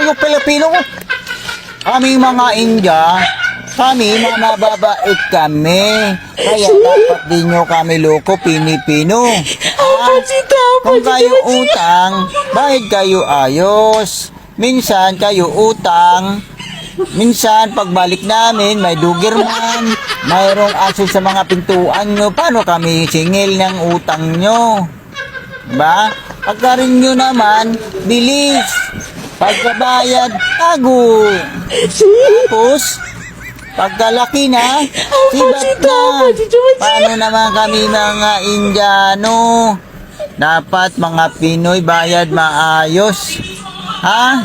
kayo Pilipino. Kami mga India, kami mga mababait kami. Kaya dapat din nyo kami loko, Pinipino. Kung kayo utang, bayad kayo ayos. Minsan kayo utang, minsan pagbalik namin may dugirman, mayroong aso sa mga pintuan nyo. Paano kami singil ng utang nyo? Ba? Pagka rin nyo naman, bilis. Pagkabayad, tago. Tapos, pagkalaki na, sibat na. Paano naman kami mga Indiano? Dapat mga Pinoy bayad maayos. Ha?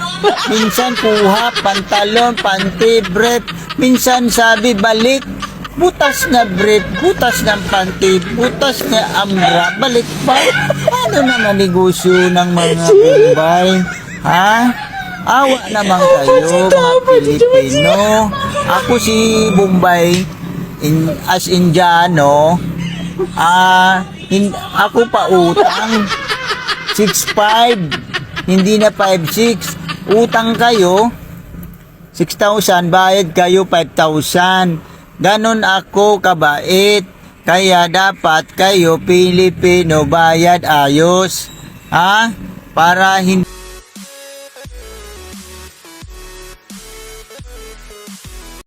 Minsan kuha, pantalon, panty, brief. Minsan sabi balik. Butas na brief, butas ng panty, butas na amra, balik pa. Paano naman negosyo ng mga Bombay? Ha? Awa naman kayo, mga Pilipino. Ako si Bombay, as Indiano, ako pa utang 6.5, hindi na 5.6. Utang kayo 6,000, bayad kayo 5,000. Ganon ako kabait. Kaya dapat kayo Pilipino bayad ayos. Ha? Para hindi